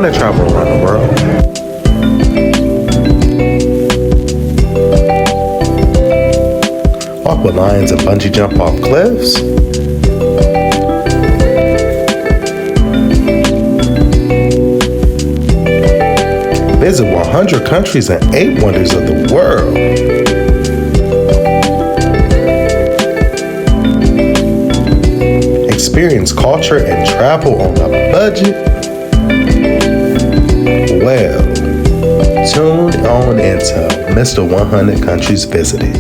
want to travel around the world. Walk with lions and bungee jump off cliffs. Visit 100 countries and 8 wonders of the world. Experience culture and travel on a budget. Well, tune on into Mr. 100 Countries Visited.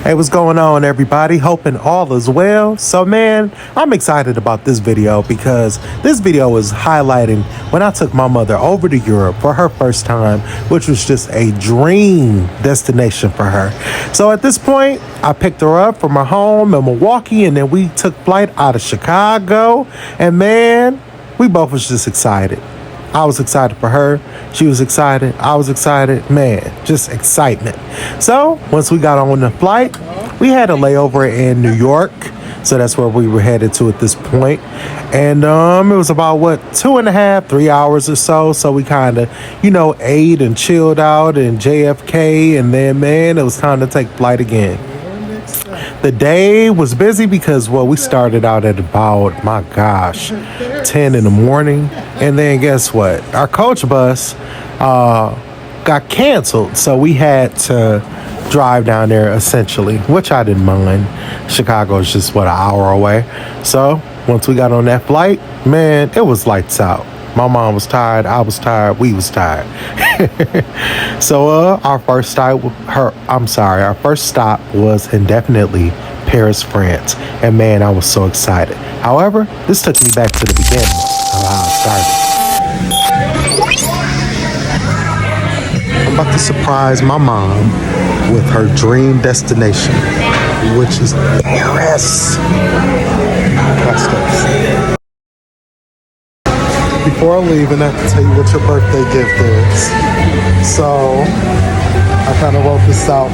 Hey, what's going on, everybody? Hoping all is well. So, man, I'm excited about this video because this video is highlighting when I took my mother over to Europe for her first time, which was just a dream destination for her. So at this point, I picked her up from her home in Milwaukee, and then we took flight out of Chicago. And man, we both was just excited. I was excited for her. She was excited. I was excited. Man, just excitement. So once we got on the flight, we had a layover in New York. So that's where we were headed to at this point. And it was about 2.5, 3 hours or so. So we kind of, ate and chilled out in JFK. And then, man, it was time to take flight again. The day was busy because, we started out at about, 10 in the morning. And then guess what? Our coach bus got canceled. So we had to drive down there essentially, which I didn't mind. Chicago is just, an hour away. So once we got on that flight, man, it was lights out. My mom was tired. I was tired. We was tired. So our first stop was indefinitely Paris, France. And man, I was so excited. However, this took me back to the beginning of how I started. I'm about to surprise my mom with her dream destination, which is Paris. Before I leave, and I have to tell you what your birthday gift is. So I kind of wrote this out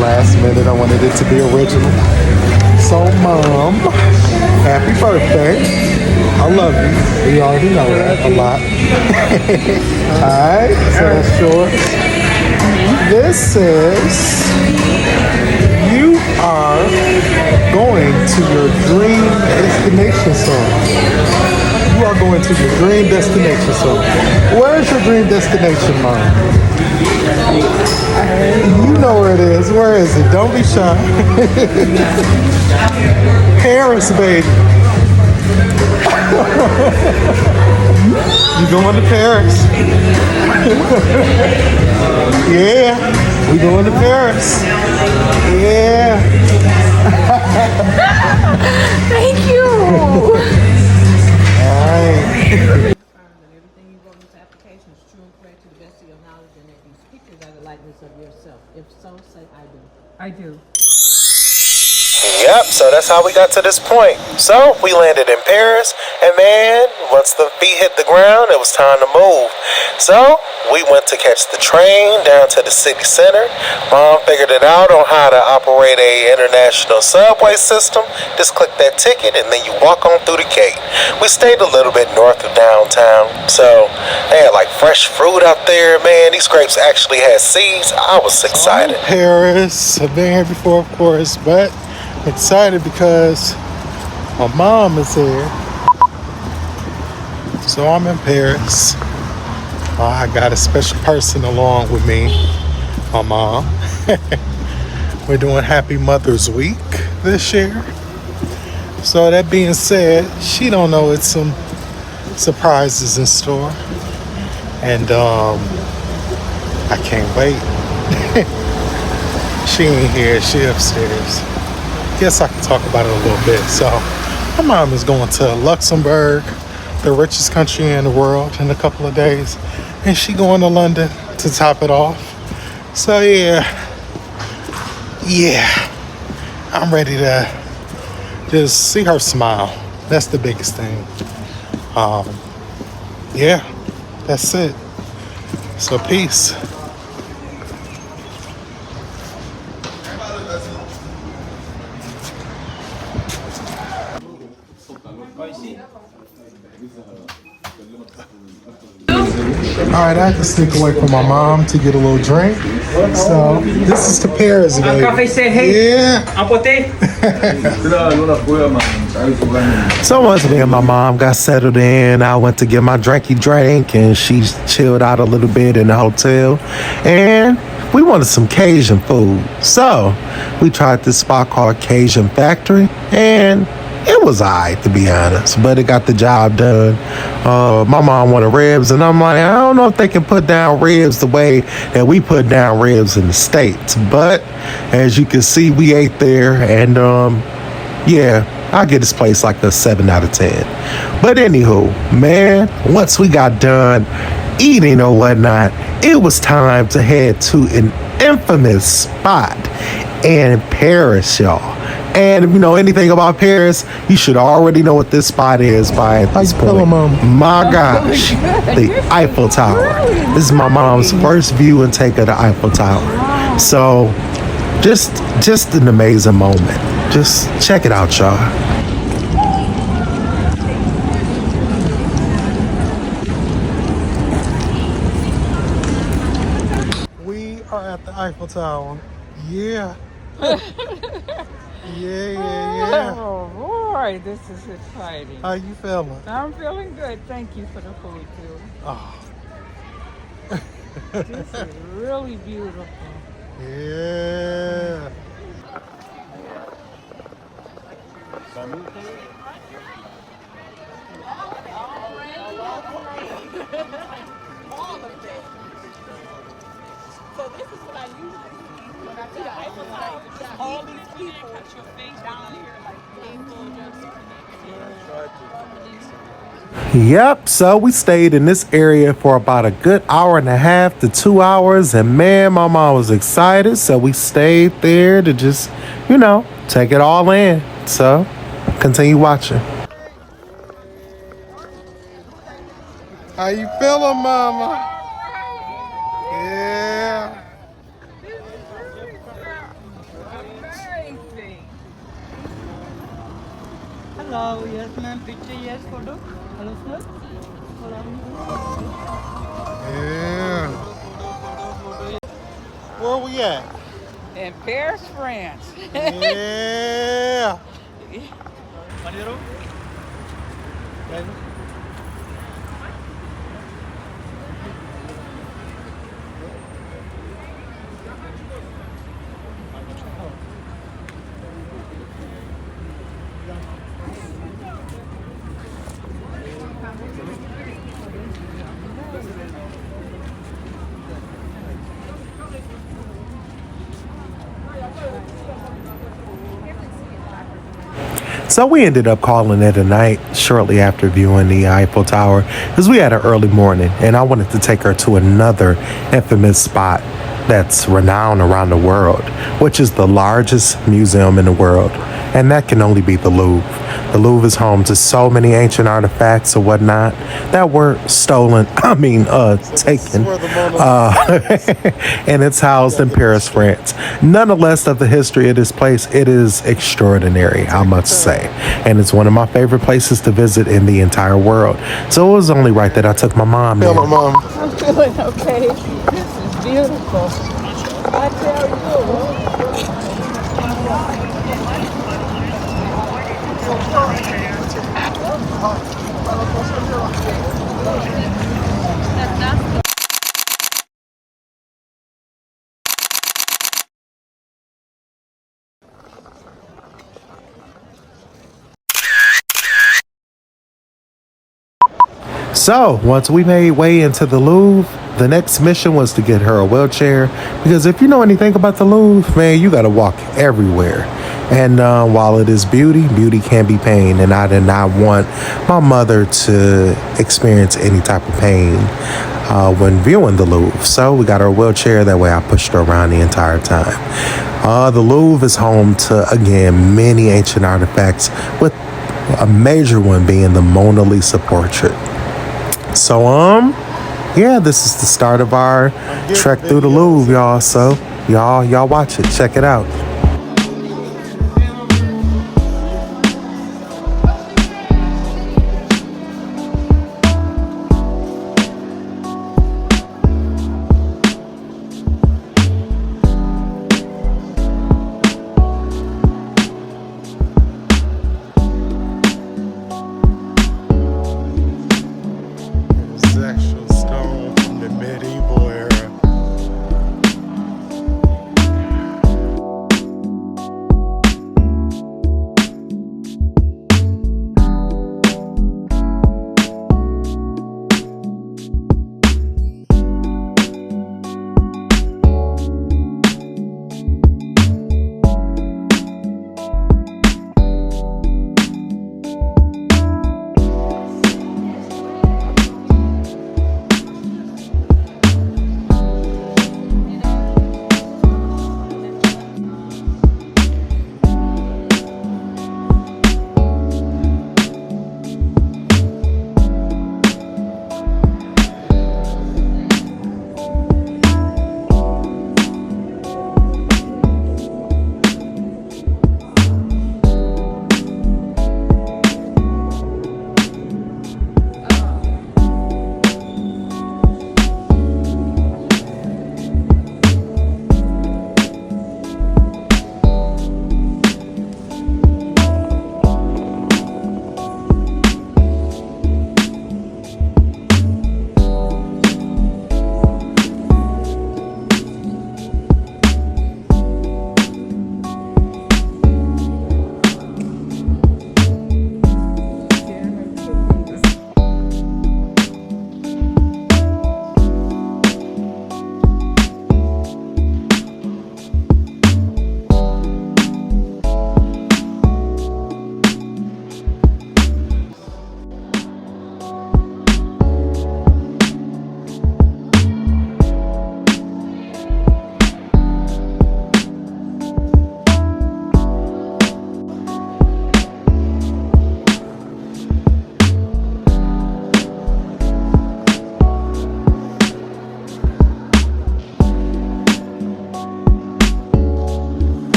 last minute. I wanted it to be original. So, Mom, happy birthday. I love you. You already know that a lot. Alright, so that's yours. This says you are going to your dream destination soon. You are going to your dream destination soon. Where is your dream destination, Mom? You know where it is. Where is it? Don't be shy. Paris, baby. You going to Paris? Yeah, we going to Paris. Yeah. Thank you. All right. Everything you wrote in this application is true and correct to the best of your knowledge, and that these pictures are the likeness of yourself. If so, say I do. I do. Yep, so that's how we got to this point. So we landed in Paris, and man, once the feet hit the ground, it was time to move. So we went to catch the train down to the city center. Mom figured it out on how to operate a international subway system. Just click that ticket, and then you walk on through the gate. We stayed a little bit north of downtown, so they had fresh fruit out there. Man, these grapes actually had seeds. I was excited. Paris, I've been here before, of course, but excited because my mom is here. So I'm in Paris. I got a special person along with me, my mom. We're doing Happy Mother's Week this year. So that being said, she don't know it's some surprises in store. And I can't wait. She ain't here, she upstairs. Guess I can talk about it a little bit. So my mom is going to Luxembourg, the richest country in the world, in a couple of days. And she going to London to top it off. So yeah, I'm ready to just see her smile. That's the biggest thing. Yeah, that's it. So peace. All right, I had to sneak away from my mom to get a little drink. So this is to Paris, baby. Yeah. So once me and my mom got settled in, I went to get my drinky drink, and she chilled out a little bit in the hotel, and we wanted some Cajun food. So we tried this spot called Cajun Factory, and it was alright, to be honest, but it got the job done. My mom wanted ribs, and I'm like, I don't know if they can put down ribs the way that we put down ribs in the States. But as you can see, we ate there, and yeah, I give this place like a 7 out of 10. But anywho, man, once we got done eating or whatnot, it was time to head to an infamous spot in Paris, y'all. And if you know anything about Paris, you should already know what this spot is by this point. My gosh, the Eiffel Tower. This is my mom's first view and take of the Eiffel Tower. So, just an amazing moment. Just check it out, y'all. We are at the Eiffel Tower. Yeah. Yeah. Oh boy, this is exciting. How you feeling? I'm feeling good. Thank you for the food too. Oh, This is really beautiful. yeah. So this is what I usually see when I see the Eiffel Tower. All these people down here, like people just. Yep, so we stayed in this area for about a good hour and a half to 2 hours, and man, my mom was excited, so we stayed there to just, take it all in. So, continue watching. How you feeling, mama? Yeah. Amazing. Hello, yes ma'am, picture, yes photo. Hello sir. Yeah. Where we at? In Paris, France. Yeah. So we ended up calling it a night shortly after viewing the Eiffel Tower because we had an early morning, and I wanted to take her to another infamous spot that's renowned around the world, which is the largest museum in the world, and that can only be the Louvre. The Louvre is home to so many ancient artifacts or whatnot that were taken, and it's housed in Paris, France. Nonetheless, of the history of this place, it is extraordinary, I must say, and it's one of my favorite places to visit in the entire world. So it was only right that I took my mom there. I'm feeling okay. This is beautiful. I tell you. So, once we made way into the Louvre, the next mission was to get her a wheelchair. Because if you know anything about the Louvre, man, you got to walk everywhere. And while it is beauty, beauty can be pain. And I did not want my mother to experience any type of pain when viewing the Louvre. So we got her a wheelchair. That way I pushed her around the entire time. The Louvre is home to, again, many ancient artifacts, with a major one being the Mona Lisa portrait. So, yeah, this is the start of our trek through the Louvre, y'all. So, y'all watch it. Check it out.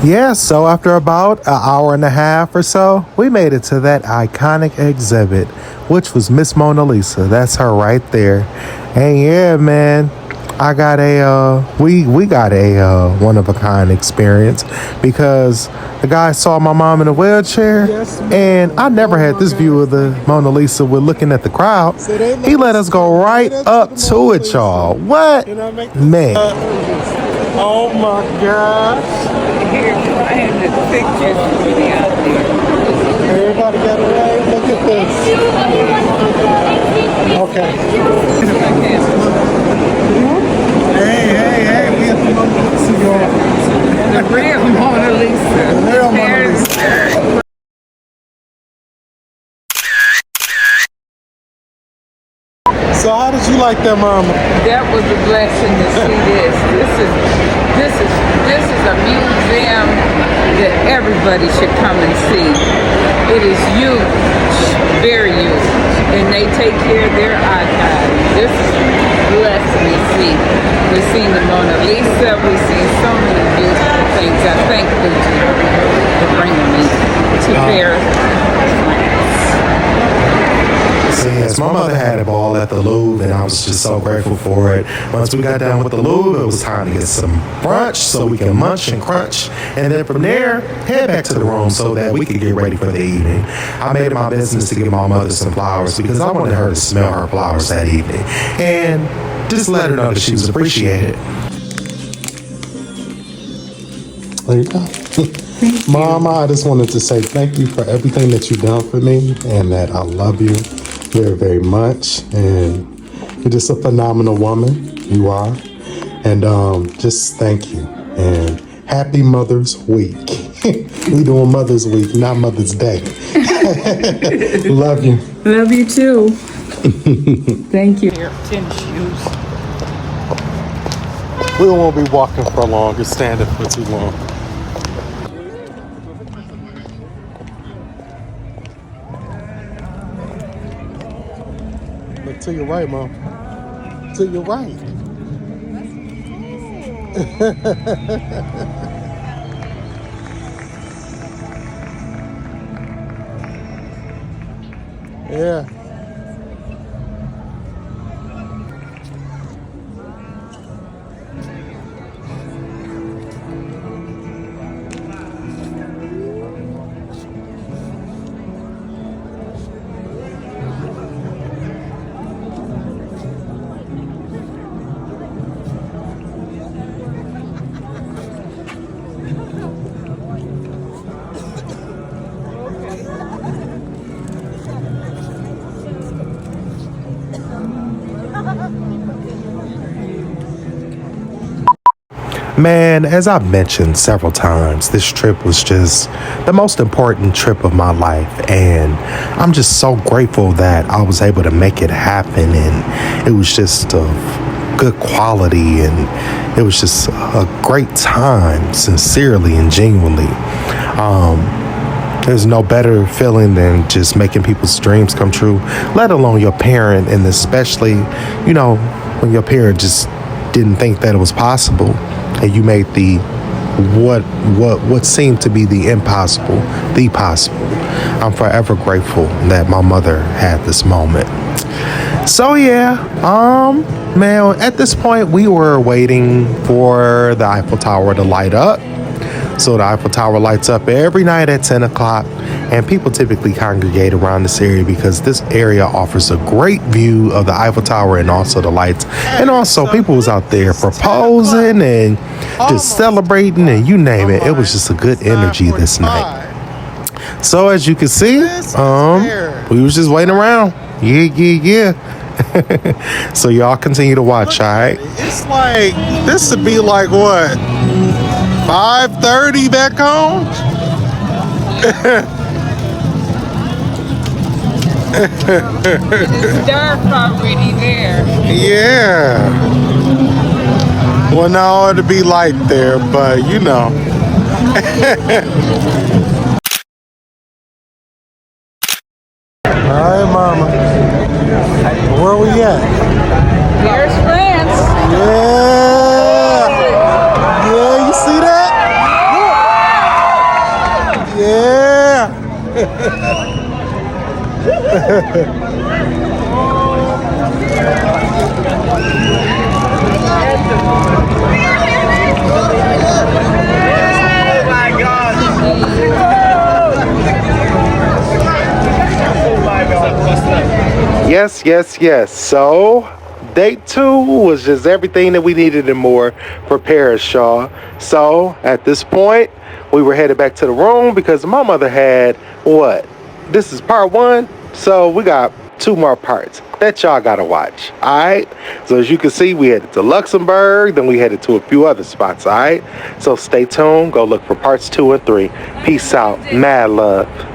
Yeah, so after about an hour and a half or so, we made it to that iconic exhibit, which was Miss Mona Lisa. That's her right there. And yeah, man, I got we got a one of a kind experience because the guy saw my mom in a wheelchair, and I never had this view of the Mona Lisa with looking at the crowd. He let us go right up to it, y'all. What? Man. Oh my gosh. Here trying to pictures really out there. Everybody got it right. Look at this. Okay. Hey, we have the Mona Lisa, y'all. The real Mona Lisa. The real Mona Lisa. So how did you like that, Mama? That was a blessing to see this. This is a museum that everybody should come and see. It is huge, very huge, and they take care of their archives. This is a blessing to see. We've seen the Mona Lisa. We've seen so many beautiful things. I thank Gucci for bringing me to Paris. Yes, my mother had a ball at the Louvre, and I was just so grateful for it. Once we got done with the Louvre, it was time to get some brunch so we can munch and crunch. And then from there, head back to the room so that we could get ready for the evening. I made it my business to give my mother some flowers because I wanted her to smell her flowers that evening. And just let her know that she was appreciated. There you go. Mama, I just wanted to say thank you for everything that you've done for me and that I love you very, very much. And you're just a phenomenal woman. You are. And just thank you. And happy Mother's Week. We doing Mother's Week, not Mother's Day. Love you. Love you too. Thank you. Tennis shoes. We won't be walking for long or standing for too long. Look to your right, Mom. To your right. Yeah. Man, as I've mentioned several times, this trip was just the most important trip of my life. And I'm just so grateful that I was able to make it happen. And it was just of good quality. And it was just a great time, sincerely and genuinely. There's no better feeling than just making people's dreams come true, let alone your parent. And especially, you know, when your parent just didn't think that it was possible. And you made the what seemed to be the impossible, the possible. I'm forever grateful that my mother had this moment. So yeah, man, at this point we were waiting for the Eiffel Tower to light up. So the Eiffel Tower lights up every night at 10 o'clock, and people typically congregate around this area because this area offers a great view of the Eiffel Tower and also the lights. And also people was out there proposing and just celebrating and you name it. It was just a good energy this night. So as you can see, we was just waiting around. Yeah. So y'all continue to watch, all right? It's like, this would be like what? 5:30 back home? It's dark already there. Yeah. Well, no, it'd be light there, but you know. All right, Mama. Where we at? There's France. Yeah. Yeah, you see that? Yes, yes, yes. So, day 2 was just everything that we needed and more for Paris, Shaw. So, at this point, we were headed back to the room because my mother had what? This is part 1, so we got 2 more parts that y'all gotta watch. Alright? So, as you can see, we headed to Luxembourg, then we headed to a few other spots. Alright? So, stay tuned. Go look for parts 2 and 3. Peace out. Mad love.